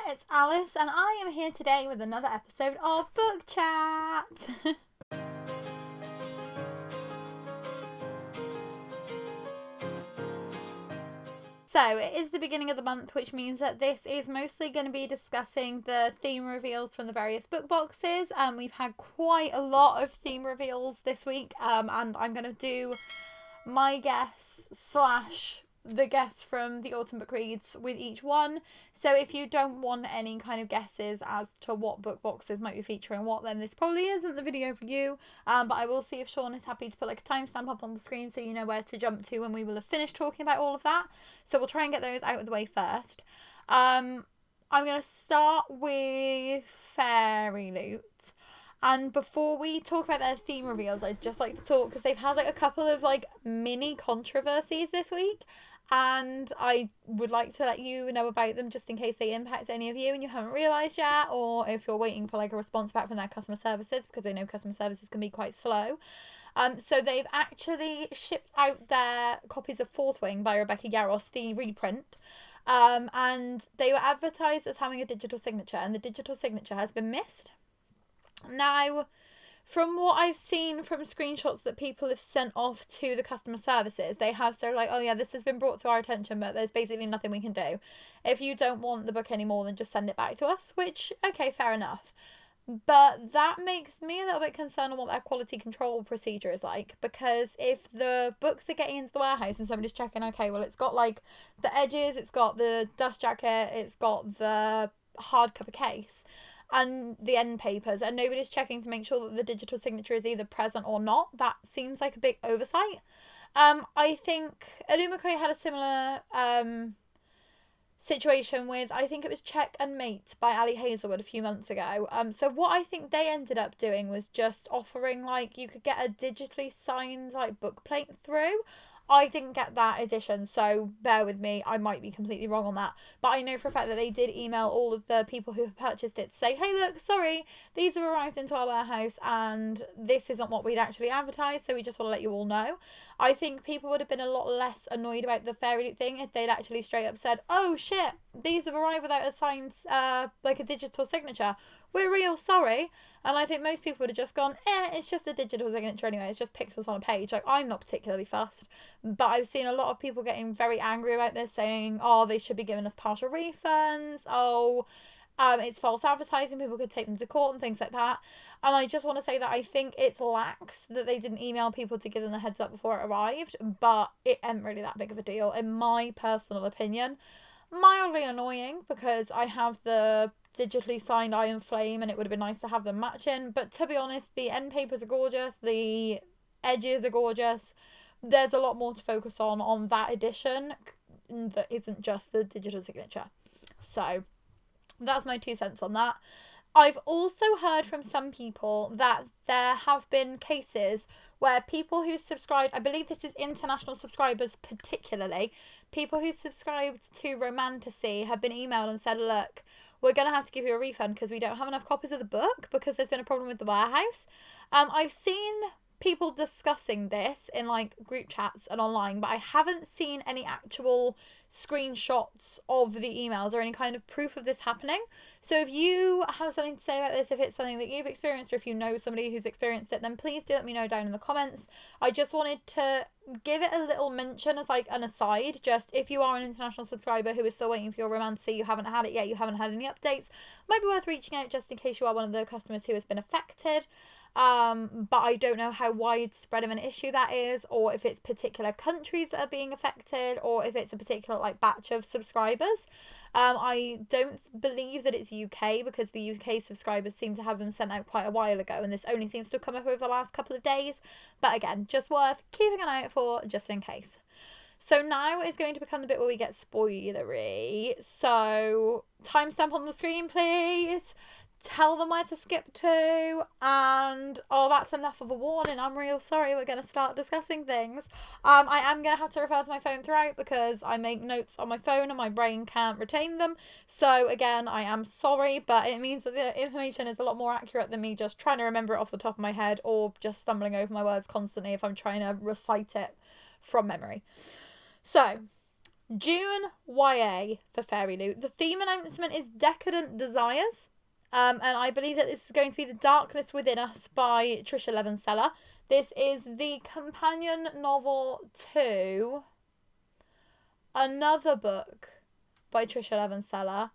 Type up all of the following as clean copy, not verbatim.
it's Alice and I am here today with another episode of Book Chat. So it is the beginning of the month, which means that this is mostly going to be discussing the theme reveals from the various book boxes. We've had quite a lot of theme reveals this week, and I'm going to do my guess / the guess from the autumn book reads with each one. So if you don't want any kind of guesses as to what book boxes might be featuring what, then this probably isn't the video for you. But I will see if Sean is happy to put like a timestamp up on the screen so you know where to jump to when we will have finished talking about all of that. So we'll try and get those out of the way first. I'm going to start with FairyLoot. And before we talk about their theme reveals, I'd just like to talk, because they've had like a couple of like mini controversies this week, and I would like to let you know about them just in case they impact any of you and you haven't realised yet, or if you're waiting for like a response back from their customer services, because I know customer services can be quite slow. So they've actually shipped out their copies of Fourth Wing by Rebecca Yarros, the reprint. And they were advertised as having a digital signature, and the digital signature has been missed. Now, from what I've seen from screenshots that people have sent off to the customer services, they have said like, oh yeah, this has been brought to our attention, but there's basically nothing we can do. If you don't want the book anymore, then just send it back to us, which, okay, fair enough. But that makes me a little bit concerned on what their quality control procedure is like, because if the books are getting into the warehouse and somebody's checking, okay, well, it's got like the edges, it's got the dust jacket, it's got the hardcover case and the end papers, and nobody's checking to make sure that the digital signature is either present or not, that seems like a big oversight. I think Illumicray had a similar situation with, I think it was Check and Mate by Ali Hazelwood a few months ago. So what I think they ended up doing was just offering like you could get a digitally signed like book plate through. I didn't get that edition, so bear with me, I might be completely wrong on that. But I know for a fact that they did email all of the people who have purchased it to say, hey look, sorry, these have arrived into our warehouse and this isn't what we'd actually advertised, so we just want to let you all know. I think people would have been a lot less annoyed about the FairyLoot thing if they'd actually straight up said, oh shit, these have arrived without a signed, like a digital signature. We're real sorry. And I think most people would have just gone, it's just a digital signature anyway, it's just pixels on a page. Like, I'm not particularly fussed, but I've seen a lot of people getting very angry about this, saying, oh, they should be giving us partial refunds, it's false advertising, people could take them to court and things like that. And I just want to say that I think it's lax that they didn't email people to give them the heads up before it arrived, but it ain't really that big of a deal, in my personal opinion. Mildly annoying, because I have the digitally signed Iron Flame and it would have been nice to have them matching, but to be honest, the end papers are gorgeous, the edges are gorgeous. There's a lot more to focus on that edition that isn't just the digital signature. So that's my 2 cents on that. I've also heard from some people that there have been cases where people who subscribed, I believe this is international subscribers particularly, people who subscribed to Romantasy have been emailed and said, look, we're going to have to give you a refund because we don't have enough copies of the book because there's been a problem with the warehouse. I've seen people discussing this in like group chats and online, but I haven't seen any actual screenshots of the emails or any kind of proof of this happening. So if you have something to say about this, if it's something that you've experienced, or if you know somebody who's experienced it, then please do let me know down in the comments. I just wanted to give it a little mention as like an aside, just if you are an international subscriber who is still waiting for your Romantasy, you haven't had it yet, you haven't had any updates, might be worth reaching out just in case you are one of the customers who has been affected. But I don't know how widespread of an issue that is, or if it's particular countries that are being affected, or if it's a particular like batch of subscribers. I don't believe that it's UK, because the UK subscribers seem to have them sent out quite a while ago, and this only seems to have come up over the last couple of days. But again, just worth keeping an eye out for, just in case. So now is going to become the bit where we get spoilery. So timestamp on the screen, please. Tell them where to skip to, and that's enough of a warning. I'm real sorry, we're going to start discussing things. I am going to have to refer to my phone throughout because I make notes on my phone and my brain can't retain them. So again, I am sorry, but it means that the information is a lot more accurate than me just trying to remember it off the top of my head, or just stumbling over my words constantly if I'm trying to recite it from memory. So June YA for FairyLoot. The theme announcement is Decadent Desires. And I believe that this is going to be The Darkness Within Us by Trisha Levenseller. This is the companion novel to another book by Trisha Levenseller,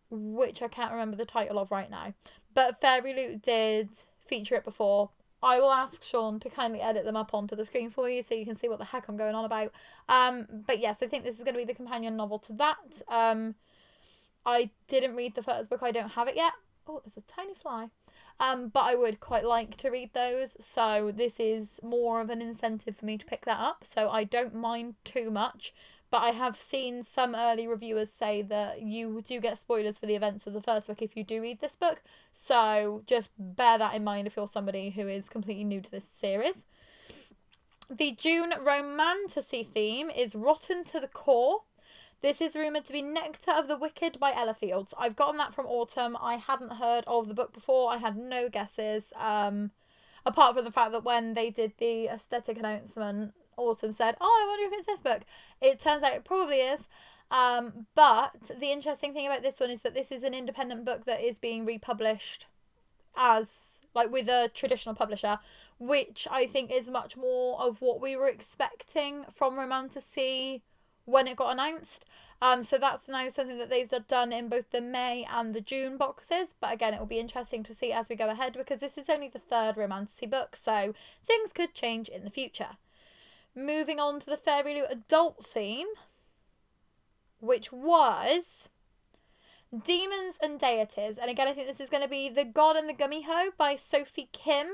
which I can't remember the title of right now. But FairyLoot did feature it before. I will ask Sean to kindly edit them up onto the screen for you so you can see what the heck I'm going on about. But yes, I think this is going to be the companion novel to that. I didn't read the first book. I don't have it yet. Oh, there's a tiny fly. But I would quite like to read those. So this is more of an incentive for me to pick that up. So I don't mind too much. But I have seen some early reviewers say that you do get spoilers for the events of the first book if you do read this book. So just bear that in mind if you're somebody who is completely new to this series. The June romantasy theme is Rotten to the Core. This is rumoured to be Nectar of the Wicked by Ella Fields. I've gotten that from Autumn. I hadn't heard of the book before. I had no guesses. Apart from the fact that when they did the aesthetic announcement, Autumn said, "Oh, I wonder if it's this book." It turns out it probably is. But the interesting thing about this one is that this is an independent book that is being republished as, like, with a traditional publisher, which I think is much more of what we were expecting from Romantasy when it got announced. So that's now something that they've done in both the May and the June boxes. But again, it will be interesting to see as we go ahead because this is only the third Romantasy book, so things could change in the future. Moving on to the FairyLoot adult theme, which was Demons and Deities. And again, I think this is going to be The God and the Gummy Hoe by Sophie Kim.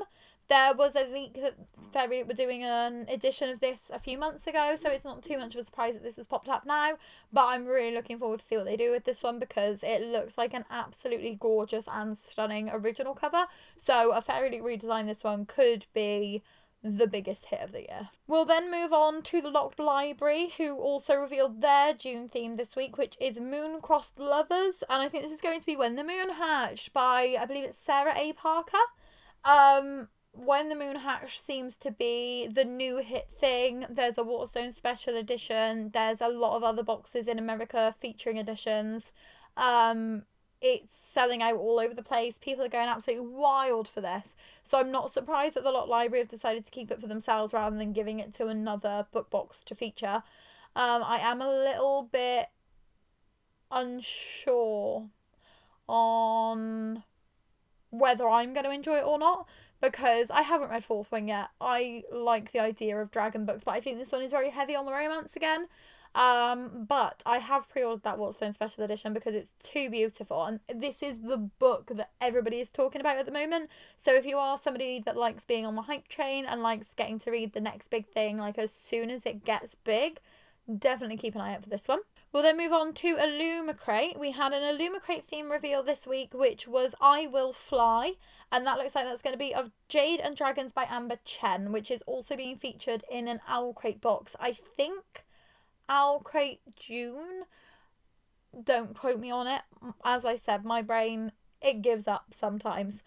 There was a leak that FairyLoot were doing an edition of this a few months ago, so it's not too much of a surprise that this has popped up now. But I'm really looking forward to see what they do with this one because it looks like an absolutely gorgeous and stunning original cover. So a FairyLoot redesign this one could be the biggest hit of the year. We'll then move on to the Locked Library, who also revealed their June theme this week, which is Moon-Crossed Lovers. And I think this is going to be When the Moon Hatched by, I believe it's Sarah A. Parker. When the Moon Hatched seems to be the new hit thing. There's a Waterstone special edition. There's a lot of other boxes in America featuring editions. It's selling out all over the place. People are going absolutely wild for this. So I'm not surprised that the Lot Library have decided to keep it for themselves rather than giving it to another book box to feature. I am a little bit unsure on whether I'm going to enjoy it or not because I haven't read Fourth Wing yet. I like the idea of dragon books, but I think this one is very heavy on the romance again. But I have pre-ordered that Waterstone special edition because it's too beautiful, and this is the book that everybody is talking about at the moment. So if you are somebody that likes being on the hype train and likes getting to read the next big thing, like as soon as it gets big, definitely keep an eye out for this one. We'll then move on to Illumicrate. We had an Illumicrate theme reveal this week, which was I Will Fly, and that looks like that's going to be of Jade and Dragons by Amber Chen, which is also being featured in an Owlcrate box. I think Owlcrate June. Don't quote me on it. As I said, my brain, it gives up sometimes.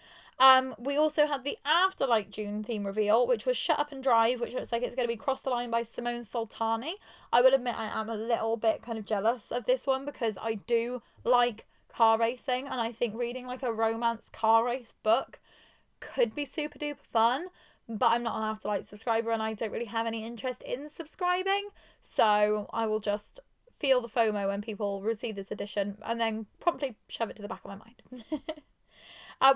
We also had the Afterlight June theme reveal, which was Shut Up and Drive, which looks like it's going to be Cross the Line by Simone Soltani. I will admit I am a little bit kind of jealous of this one because I do like car racing, and I think reading like a romance car race book could be super duper fun. But I'm not an Afterlight subscriber and I don't really have any interest in subscribing. So I will just feel the FOMO when people receive this edition and then promptly shove it to the back of my mind.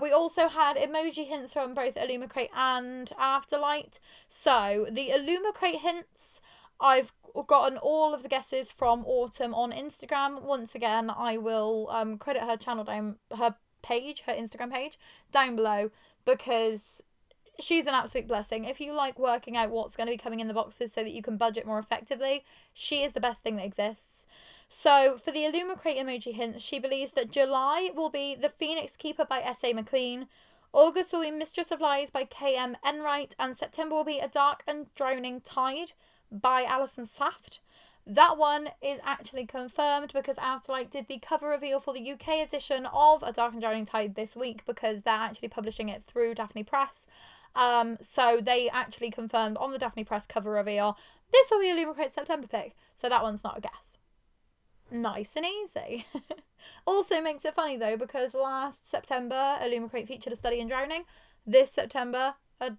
We also had emoji hints from both Illumicrate and Afterlight. So the Illumicrate hints, I've gotten all of the guesses from Autumn on Instagram. Once again, I will credit her channel down, her Instagram page down below because she's an absolute blessing. If you like working out what's going to be coming in the boxes so that you can budget more effectively, she is the best thing that exists. So for the Illumicrate emoji hints, she believes that July will be The Phoenix Keeper by S.A. McLean, August will be Mistress of Lies by K.M. Enright, and September will be A Dark and Drowning Tide by Alison Saft. That one is actually confirmed because Afterlight did the cover reveal for the UK edition of A Dark and Drowning Tide this week because they're actually publishing it through Daphne Press. So they actually confirmed on the Daphne Press cover reveal, this will be a Illumicrate September pick. So that one's not a guess. Nice and easy. Also makes it funny though, because last September Illumicrate featured a study in drowning. This September, a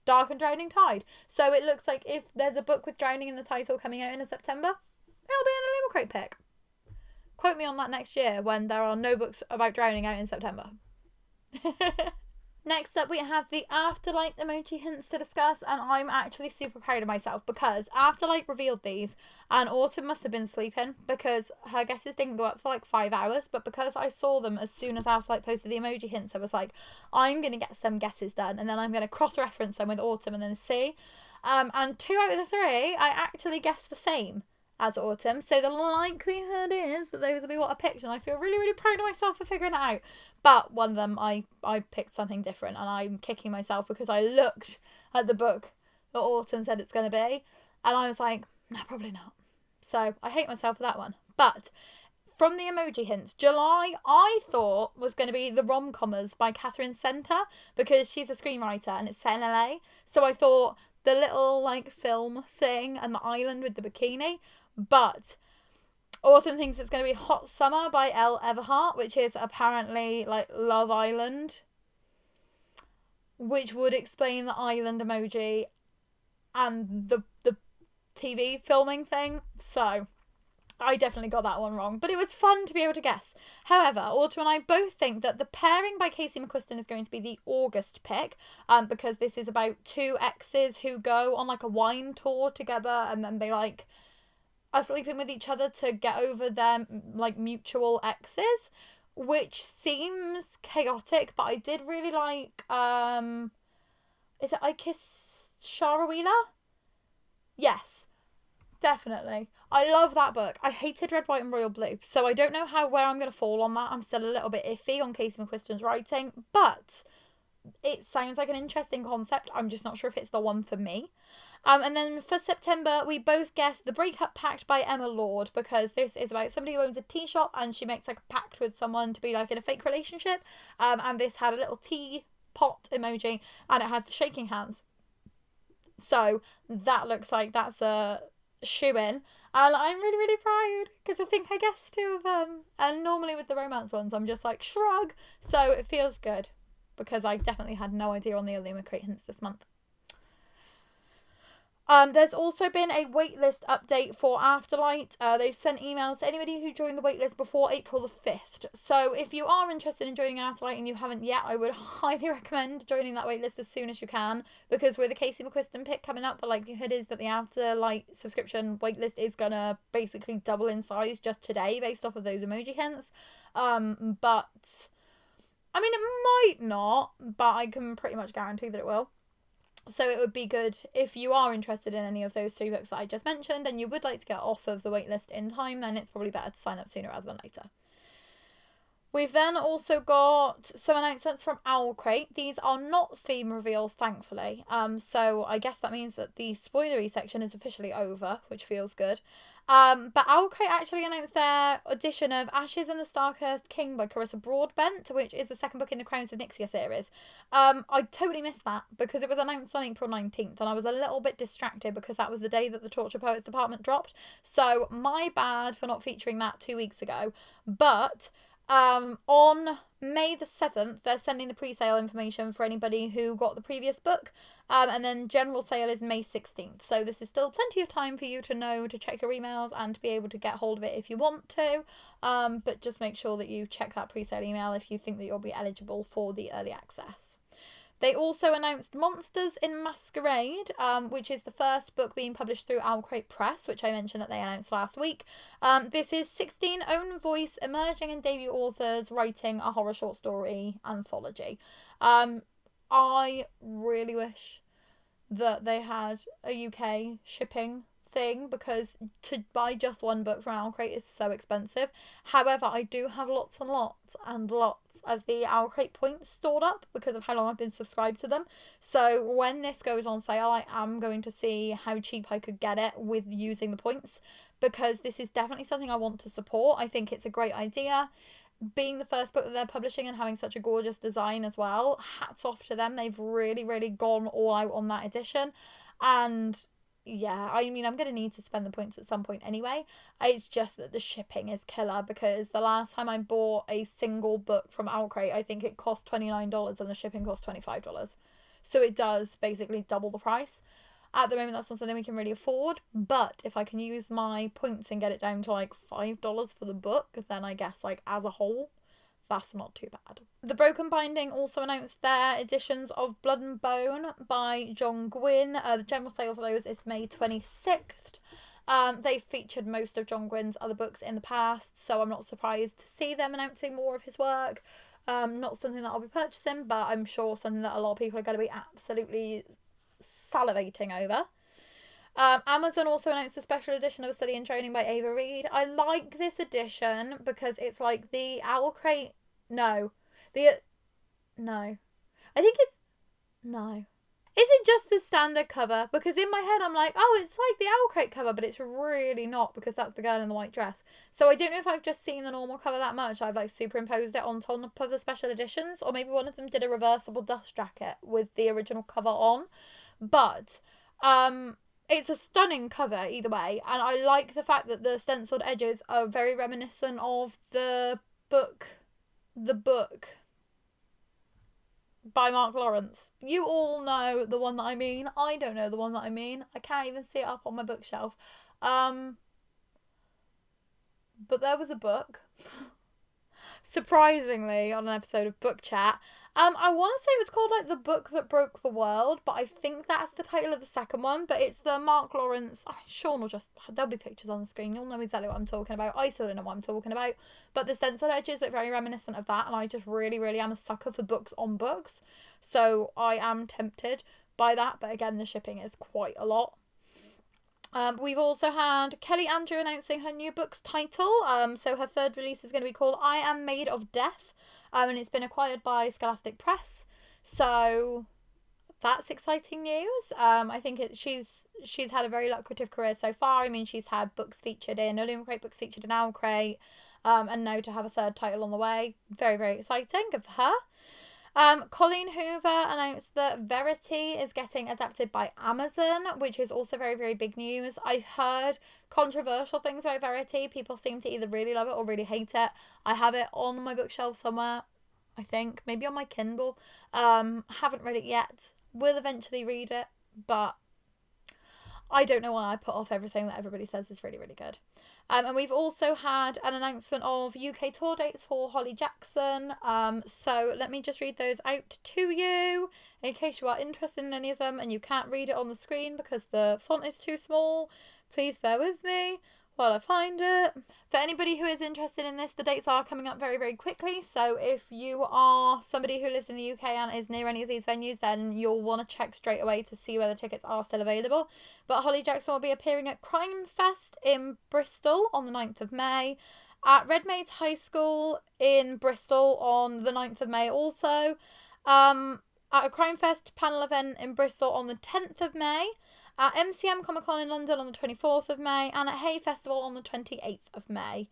dark and drowning tide. So it looks like if there's a book with drowning in the title coming out in September, it'll be an Illumicrate pick. Quote me on that next year when there are no books about drowning out in September. Next up, we have the Afterlight emoji hints to discuss, and I'm actually super proud of myself because Afterlight revealed these, and Autumn must have been sleeping because her guesses didn't go up for like 5 hours, but because I saw them as soon as Afterlight posted the emoji hints, I was like, I'm going to get some guesses done, and then I'm going to cross-reference them with Autumn and then see. And 2 out of the 3, I actually guessed the same as Autumn, so the likelihood is that those will be what I picked, and I feel really, really proud of myself for figuring it out. But one of them, I picked something different, and I'm kicking myself because I looked at the book that Autumn said it's going to be, and I was like, no, probably not. So I hate myself for that one. But from the emoji hints, July I thought was going to be The Rom-Commers by Catherine Center, because she's a screenwriter and it's set in LA. So I thought the little like film thing and the island with the bikini. But Autumn thinks it's going to be Hot Summer by Elle Everhart, which is apparently like Love Island, which would explain the island emoji and the TV filming thing. So I definitely got that one wrong, but it was fun to be able to guess. However, Autumn and I both think that the pairing by Casey McQuiston is going to be the August pick, because this is about 2 exes who go on like a wine tour together, and then they like are sleeping with each other to get over their like mutual exes, which seems chaotic, but I did really like is it I Kiss Shara Wheeler? Yes, definitely. I love that book. I hated Red, White and Royal Blue, so I don't know where I'm going to fall on that. I'm still a little bit iffy on Casey McQuiston's writing, but it sounds like an interesting concept. I'm just not sure if it's the one for me. And then for September, we both guessed The Breakup Pact by Emma Lord, because this is about somebody who owns a tea shop and she makes like a pact with someone to be like in a fake relationship. And this had a little tea pot emoji and it had shaking hands. So that looks like that's a shoe-in. And I'm really, really proud because I think I guessed 2 of them. And normally with the romance ones, I'm just like, shrug. So it feels good because I definitely had no idea on the Illumicrate hints this month. There's also been a waitlist update for Afterlight. They've sent emails to anybody who joined the waitlist before April the 5th. So if you are interested in joining Afterlight and you haven't yet, I would highly recommend joining that waitlist as soon as you can, because with the Casey McQuiston pick coming up, the likelihood is that the Afterlight subscription waitlist is going to basically double in size just today based off of those emoji hints. But I mean, it might not, but I can pretty much guarantee that it will. So it would be good if you are interested in any of those 3 books that I just mentioned and you would like to get off of the waitlist in time, then it's probably better to sign up sooner rather than later. We've then also got some announcements from Owlcrate. These are not theme reveals, thankfully. So I guess that means that the spoilery section is officially over, which feels good. But Owlcrate actually announced their edition of Ashes and the Starcursed King by Carissa Broadbent, which is the 2nd book in the Crowns of Nixia series. I totally missed that because it was announced on April 19th and I was a little bit distracted because that was the day that the Torture Poets department dropped. So my bad for not featuring that 2 weeks ago. But on May the 7th, they're sending the pre-sale information for anybody who got the previous book. And then general sale is May 16th. So this is still plenty of time for you to know to check your emails and to be able to get hold of it if you want to. But just make sure that you check that pre-sale email if you think that you'll be eligible for the early access. They also announced Monsters in Masquerade, which is the first book being published through Owlcrate Press, which I mentioned that they announced last week. This is 16 own voice emerging and debut authors writing a horror short story anthology. I really wish that they had a UK shipping thing, because to buy just one book from Owlcrate is so expensive. However, I do have lots and lots and lots of the Owlcrate points stored up because of how long I've been subscribed to them. So when this goes on sale, I am going to see how cheap I could get it with using the points, because this is definitely something I want to support. I think it's a great idea. Being the first book that they're publishing and having such a gorgeous design as well, hats off to them. They've really, really gone all out on that edition. And yeah, I mean, I'm going to need to spend the points at some point anyway. It's just that the shipping is killer, because the last time I bought a single book from Owlcrate, I think it cost $29 and the shipping cost $25. So it does basically double the price. At the moment, that's not something we can really afford, but if I can use my points and get it down to like $5 for the book, then I guess like as a whole, that's not too bad. The Broken Binding also announced their editions of Blood and Bone by John Gwynne. The general sale for those is May 26th. They've featured most of John Gwynne's other books in the past, so I'm not surprised to see them announcing more of his work. Not something that I'll be purchasing, but I'm sure something that a lot of people are going to be absolutely salivating over. Amazon also announced a special edition of Study and Training by Ava Reid. I like this edition because it's like the Owlcrate. No. No. I think it's. No. Is it just the standard cover? Because in my head I'm like, oh, it's like the Owlcrate cover, but it's really not, because that's the girl in the white dress. So I don't know if I've just seen the normal cover that much. I've like superimposed it on top of the special editions, or maybe one of them did a reversible dust jacket with the original cover on. But it's a stunning cover either way, and I like the fact that the stenciled edges are very reminiscent of the book by Mark Lawrence. You all know the one that I mean. I don't know the one that I mean. I can't even see it up on my bookshelf. But there was a book, surprisingly, on an episode of Book Chat. I want to say it was called like The Book That Broke the World, but I think that's the title of the second one. But it's the Mark Lawrence. Sean will just, there'll be pictures on the screen. You'll know exactly what I'm talking about. I still don't know what I'm talking about. But the stenciled edges look very reminiscent of that, and I just really, really am a sucker for books on books. So I am tempted by that, but again, the shipping is quite a lot. We've also had Kelly Andrew announcing her new book's title. So her third release is going to be called I Am Made of Death. And it's been acquired by Scholastic Press. So that's exciting news. I think she's had a very lucrative career so far. I mean, she's had books featured in Illumicrate, books featured in Owlcrate, and now to have a third title on the way. Very, very exciting. Good for her. Colleen Hoover announced that Verity is getting adapted by Amazon, which is also very, very big news. I've heard controversial things about Verity. People seem to either really love it or really hate it. I have it on my bookshelf somewhere, I think. Maybe on my Kindle. Haven't read it yet. Will eventually read it, but I don't know why I put off everything that everybody says is really, really good. And we've also had an announcement of UK tour dates for Holly Jackson. So let me just read those out to you in case you are interested in any of them and you can't read it on the screen because the font is too small. Please bear with me while I find it. For anybody who is interested in this, the dates are coming up very, very quickly. So if you are somebody who lives in the UK and is near any of these venues, then you'll want to check straight away to see whether tickets are still available. But Holly Jackson will be appearing at Crime Fest in Bristol on the 9th of May. At Redmaids High School in Bristol on the 9th of May also. At a Crime Fest panel event in Bristol on the 10th of May. At MCM Comic Con in London on the 24th of May, and at Hay Festival on the 28th of May.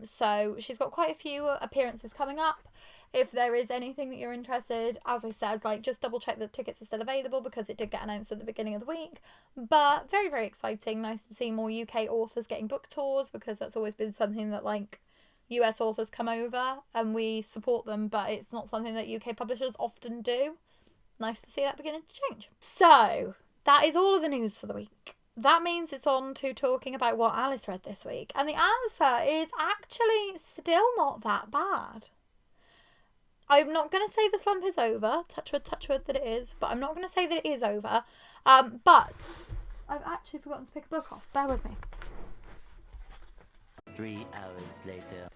So she's got quite a few appearances coming up. If there is anything that you're interested, as I said, like just double check that tickets are still available because it did get announced at the beginning of the week. But very, very exciting. Nice to see more UK authors getting book tours, because that's always been something that like US authors come over and we support them, but it's not something that UK publishers often do. Nice to see that beginning to change. So that is all of the news for the week. That means it's on to talking about what Alyce read this week. And the answer is actually still not that bad. I'm not going to say the slump is over. Touch wood that it is. But I'm not going to say that it is over. But I've actually forgotten to pick a book off. Bear with me. 3 hours later.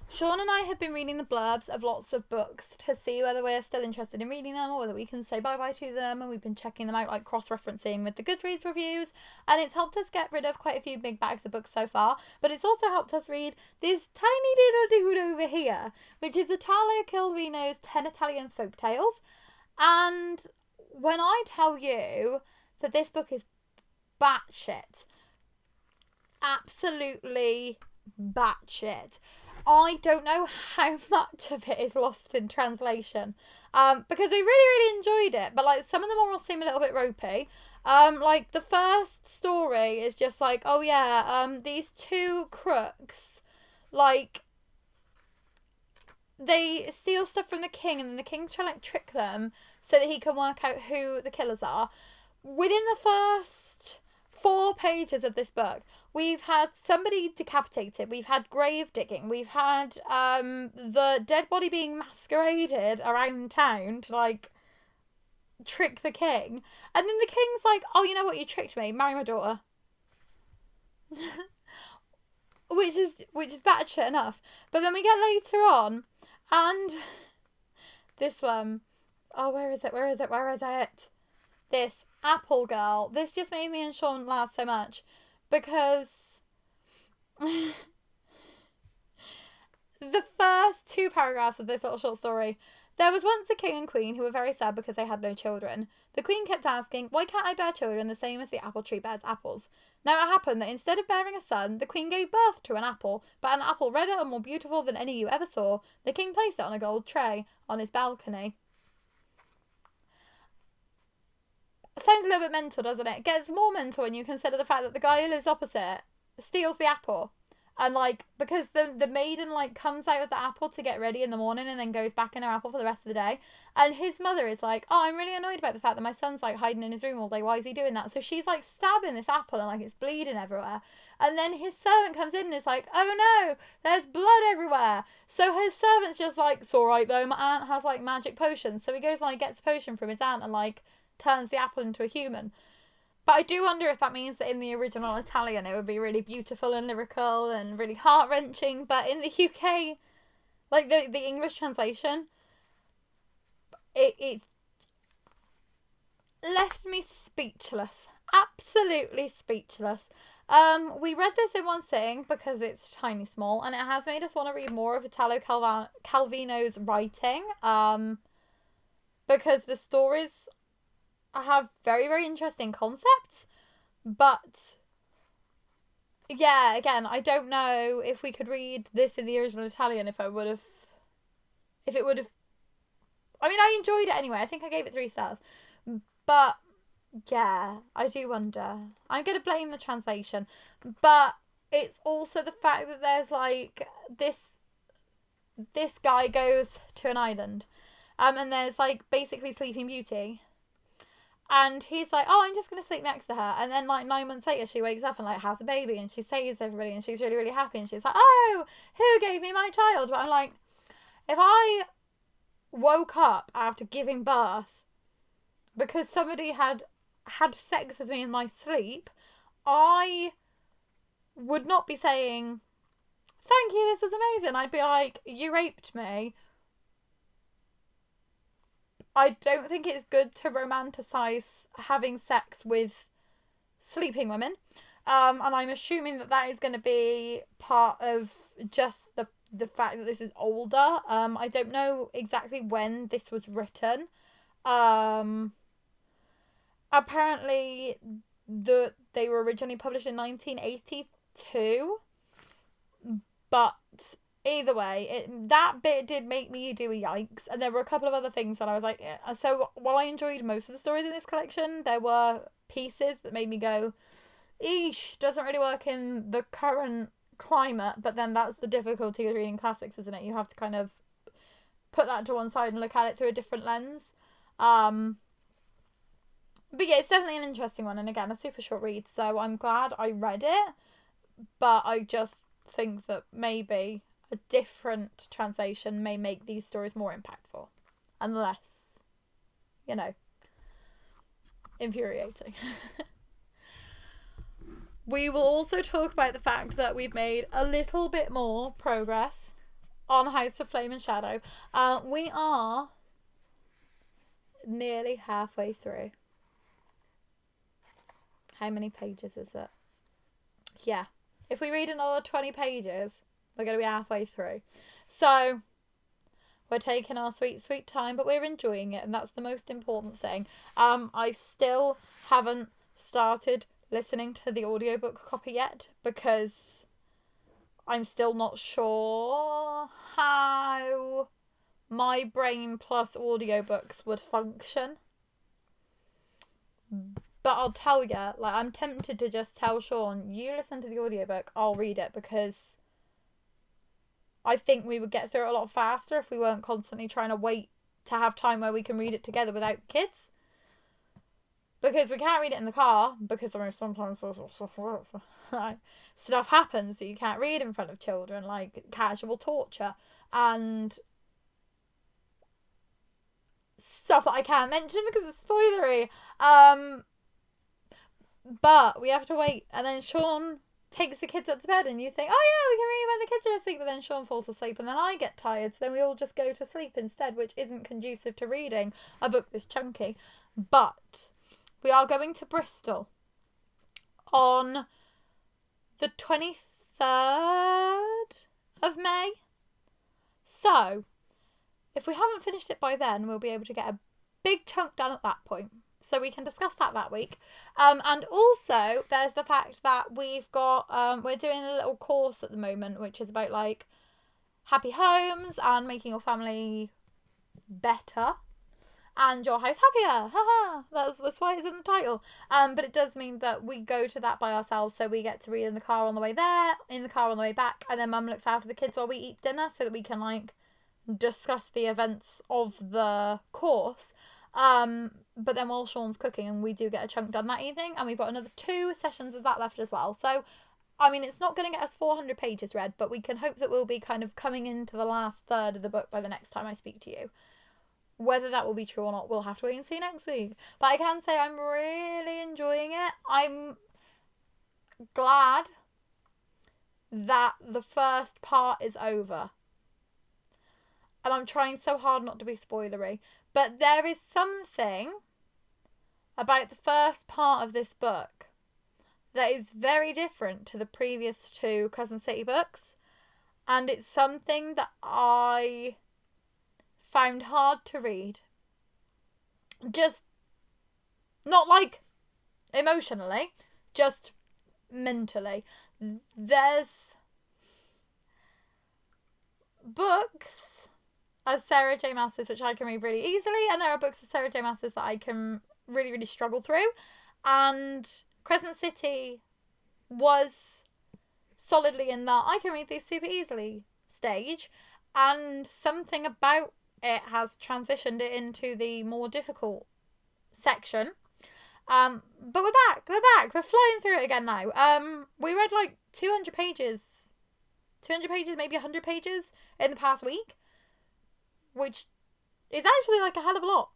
Sean and I have been reading the blurbs of lots of books to see whether we're still interested in reading them or whether we can say bye-bye to them, and we've been checking them out, like cross-referencing with the Goodreads reviews, and it's helped us get rid of quite a few big bags of books so far, but it's also helped us read this tiny little dude over here, which is Italo Calvino's 10 Italian Folk Tales. And when I tell you that this book is batshit, absolutely batshit, I don't know how much of it is lost in translation. Because we really, really enjoyed it, but like some of them all seem a little bit ropey. Like the first story is just like, oh yeah, these two crooks, like, they steal stuff from the king, and then the king's trying to like trick them so that he can work out who the killers are. Within the first 4 pages of this book, we've had somebody decapitated, we've had grave digging, we've had the dead body being masqueraded around town to like trick the king, and then the king's like, oh, you know what, you tricked me, marry my daughter. which is batshit enough. But then we get later on, and this one, oh, where is it? This Apple Girl. This just made me and Sean laugh so much, because the first 2 paragraphs of this little short story. There was once a king and queen who were very sad because they had no children. The queen kept asking, why can't I bear children the same as the apple tree bears apples? Now it happened that instead of bearing a son, the queen gave birth to an apple, but an apple redder and more beautiful than any you ever saw. The king placed it on a gold tray on his balcony. Sounds a little bit mental, doesn't it? It gets more mental when you consider the fact that the guy who lives opposite steals the apple. And, like, because the maiden, like, comes out of the apple to get ready in the morning and then goes back in her apple for the rest of the day. And his mother is like, oh, I'm really annoyed about the fact that my son's, like, hiding in his room all day. Why is he doing that? So she's, like, stabbing this apple and, like, it's bleeding everywhere. And then his servant comes in and is like, oh, no, there's blood everywhere. So his servant's just like, it's all right, though. My aunt has, like, magic potions. So he goes and, like, gets a potion from his aunt and, like, turns the apple into a human. But I do wonder if that means that in the original Italian it would be really beautiful and lyrical and really heart-wrenching. But in the UK, like the English translation, it left me speechless. Absolutely speechless. We read this in one sitting because it's tiny small, and it has made us want to read more of Italo Calvino's writing. Because the stories have very, very interesting concepts, but yeah, again, I don't know if we could read this in the original Italian if it would have, I mean, I enjoyed it anyway. I think I gave it 3 stars, but yeah, I do wonder. I'm going to blame the translation, but it's also the fact that there's like this guy goes to an island, and there's like basically Sleeping Beauty. And he's like, oh, I'm just going to sleep next to her. And then, like, 9 months later, she wakes up and, like, has a baby. And she saves everybody. And she's really, really happy. And she's like, oh, who gave me my child? But I'm like, if I woke up after giving birth because somebody had sex with me in my sleep, I would not be saying, thank you, this is amazing. I'd be like, you raped me. I don't think it's good to romanticize having sex with sleeping women. And I'm assuming that is going to be part of just the fact that this is older. I don't know exactly when this was written. Apparently, they were originally published in 1982. But either way, that bit did make me do a yikes. And there were a couple of other things that I was like, yeah. So while I enjoyed most of the stories in this collection, there were pieces that made me go, eesh, doesn't really work in the current climate. But then that's the difficulty with reading classics, isn't it? You have to kind of put that to one side and look at it through a different lens. But yeah, it's definitely an interesting one. And again, a super short read. So I'm glad I read it. But I just think that maybe a different translation may make these stories more impactful and less, infuriating. We will also talk about the fact that we've made a little bit more progress on House of Flame and Shadow. We are nearly halfway through. How many pages is it? Yeah. If we read another 20 pages, we're going to be halfway through. So, we're taking our sweet, sweet time, but we're enjoying it, and that's the most important thing. I still haven't started listening to the audiobook copy yet, because I'm still not sure how my brain plus audiobooks would function. But I'll tell you, like, I'm tempted to just tell Sean, you listen to the audiobook, I'll read it, because I think we would get through it a lot faster if we weren't constantly trying to wait to have time where we can read it together without kids. Because we can't read it in the car, because sometimes stuff happens that you can't read in front of children, like casual torture and stuff that I can't mention because it's spoilery. But we have to wait, and then Sean takes the kids up to bed, and you think, oh yeah, we can read when the kids are asleep, but then Sean falls asleep, and then I get tired, so then we all just go to sleep instead, which isn't conducive to reading a book this chunky. But we are going to Bristol on the 23rd of May. So, if we haven't finished it by then, we'll be able to get a big chunk done at that point. So we can discuss that week. And also, there's the fact that we've got, we're doing a little course at the moment, which is about, like, happy homes and making your family better. And your house happier. Haha. That's why it's in the title. But it does mean that we go to that by ourselves, so we get to read in the car on the way there, in the car on the way back, and then Mum looks after the kids while we eat dinner, so that we can, like, discuss the events of the course. But then while Sean's cooking, and we do get a chunk done that evening, and we've got another 2 sessions of that left as well. So, I mean, it's not going to get us 400 pages read, but we can hope that we'll be kind of coming into the last third of the book by the next time I speak to you. Whether that will be true or not, we'll have to wait and see next week. But I can say I'm really enjoying it. I'm glad that the first part is over. And I'm trying so hard not to be spoilery. But there is something about the first part of this book that is very different to the previous 2 Crescent City books. And it's something that I found hard to read. Just not like emotionally, just mentally. There's books of Sarah J. Maas's which I can read really easily, and there are books of Sarah J. Maas's that I can really, really struggle through. And Crescent City was solidly in that I can read these super easily stage, and something about it has transitioned it into the more difficult section. But we're back, we're flying through it again now. We read like 200 pages, maybe 100 pages in the past week, which is actually like a hell of a lot.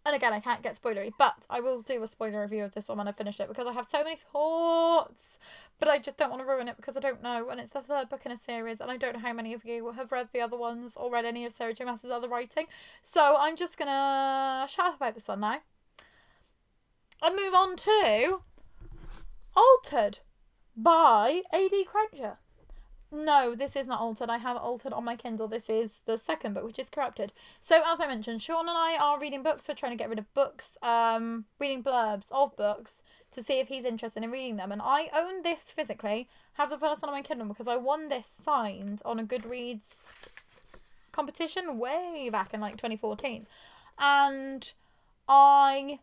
And again, I can't get spoilery, but I will do a spoiler review of this one when I finish it, because I have so many thoughts, but I just don't want to ruin it because I don't know, and it's the 3rd book in a series, and I don't know how many of you have read the other ones or read any of Sarah J. Maas's other writing, so I'm just gonna shut up about this one now and move on to Altered by A.D. Croucher. No, this is not Altered. I have Altered on my Kindle. This is the 2nd book, which is Corrupted. So, as I mentioned, Sean and I are reading books. We're trying to get rid of books, reading blurbs of books to see if he's interested in reading them. And I own this physically, have the first one on my Kindle, because I won this signed on a Goodreads competition way back in like 2014. And I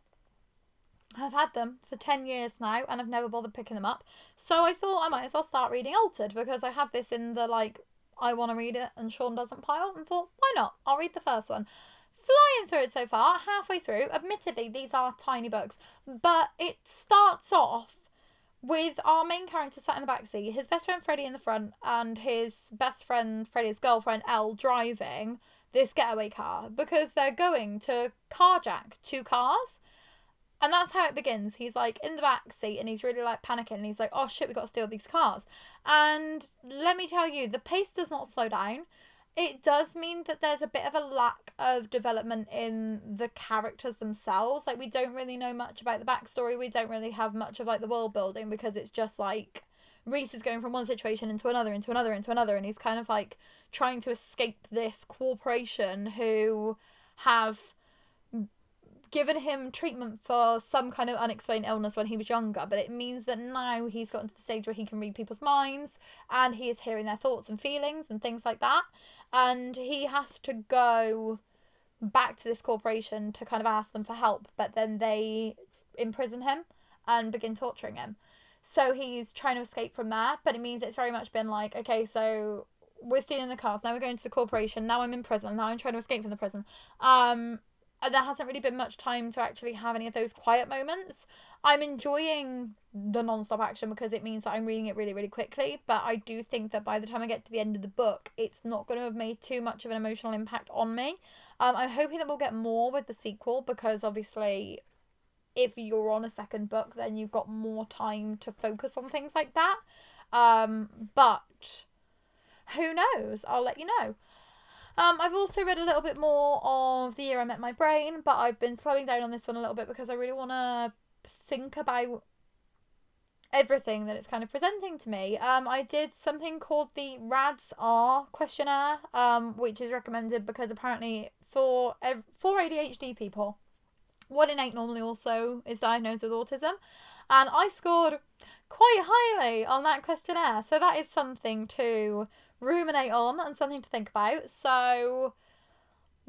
have had them for 10 years now, and I've never bothered picking them up. So I thought I might as well start reading Altered, because I had this in the, like, I want to read it and Sean doesn't pile, and thought, why not? I'll read the first one. Flying through it so far, halfway through. Admittedly, these are tiny books, but it starts off with our main character sat in the back seat, his best friend Freddie in the front, and his best friend Freddie's girlfriend Elle driving this getaway car, because they're going to carjack 2 cars. And that's how it begins. He's like in the back seat and he's really like panicking, and he's like, oh shit, we got to steal these cars. And let me tell you, the pace does not slow down. It does mean that there's a bit of a lack of development in the characters themselves. Like, we don't really know much about the backstory. We don't really have much of like the world building, because it's just like Reese is going from one situation into another, and he's kind of like trying to escape this corporation who have given him treatment for some kind of unexplained illness when he was younger, but it means that now he's gotten to the stage where he can read people's minds and he is hearing their thoughts and feelings and things like that. And he has to go back to this corporation to kind of ask them for help, but then they imprison him and begin torturing him. So he's trying to escape from that, but it means it's very much been like, okay, so we're stealing the cars, now we're going to the corporation, now I'm in prison, now I'm trying to escape from the prison. And there hasn't really been much time to actually have any of those quiet moments. I'm enjoying the non-stop action because it means that I'm reading it really, really quickly, but I do think that by the time I get to the end of the book, it's not going to have made too much of an emotional impact on me. I'm hoping that we'll get more with the sequel because obviously if you're on a second book, then you've got more time to focus on things like that. But who knows? I'll let you know. I've also read a little bit more of The Year I Met My Brain, but I've been slowing down on this one a little bit because I really want to think about everything that it's kind of presenting to me. I did something called the RADS-R questionnaire, which is recommended because apparently for ADHD people, 1 in 8 normally also is diagnosed with autism, and I scored quite highly on that questionnaire, so that is something to ruminate on and something to think about. So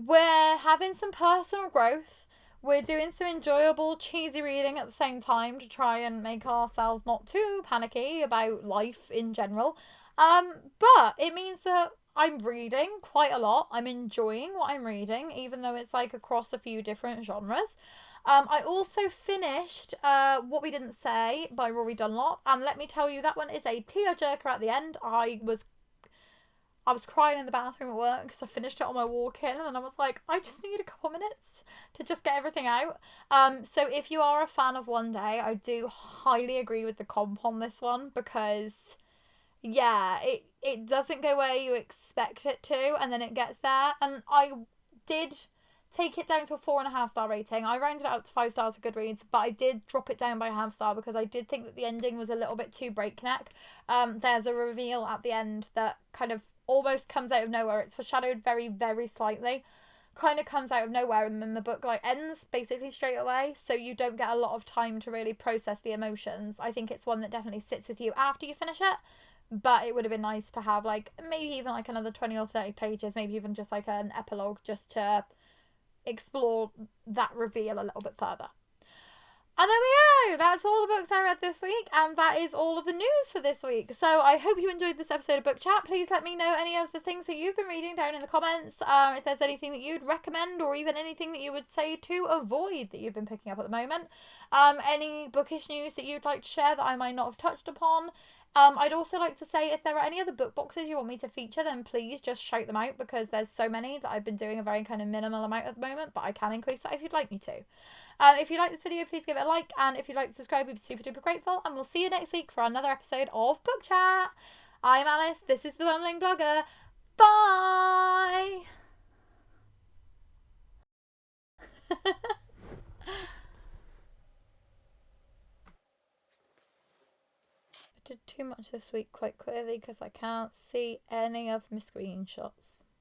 we're having some personal growth, we're doing some enjoyable cheesy reading at the same time to try and make ourselves not too panicky about life in general, but it means that I'm reading quite a lot. I'm enjoying what I'm reading, even though it's like across a few different genres. I also finished What We Didn't Say by Rory Dunlop, and let me tell you, that one is a tearjerker at the end. I was crying in the bathroom at work because I finished it on my walk in, and then I was like, I just need a couple minutes to just get everything out. So if you are a fan of One Day, I do highly agree with the comp on this one because yeah, it doesn't go where you expect it to, and then it gets there. And I did take it down to a 4.5-star rating. I rounded it up to 5 stars for Goodreads, but I did drop it down by a half star because I did think that the ending was a little bit too breakneck. There's a reveal at the end that kind of almost comes out of nowhere. It's foreshadowed very, very slightly. Kind of comes out of nowhere, and then the book like ends basically straight away, so you don't get a lot of time to really process the emotions. I think it's one that definitely sits with you after you finish it, but it would have been nice to have like maybe even like another 20 or 30 pages, maybe even just like an epilogue, just to explore that reveal a little bit further. And there we go. That's all the books I read this week, and that is all of the news for this week. So I hope you enjoyed this episode of Book Chat. Please let me know any of the things that you've been reading down in the comments. If there's anything that you'd recommend, or even anything that you would say to avoid that you've been picking up at the moment. Any bookish news that you'd like to share that I might not have touched upon. I'd also like to say if there are any other book boxes you want me to feature, then please just shout them out because there's so many that I've been doing a very kind of minimal amount at the moment, but I can increase that if you'd like me to. If you like this video, please give it a like, and if you'd like to subscribe, we'd be super duper grateful, and we'll see you next week for another episode of Book Chat. I'm Alyce, this is the Bumbling Blogger. Bye! I did too much this week quite clearly because I can't see any of my screenshots.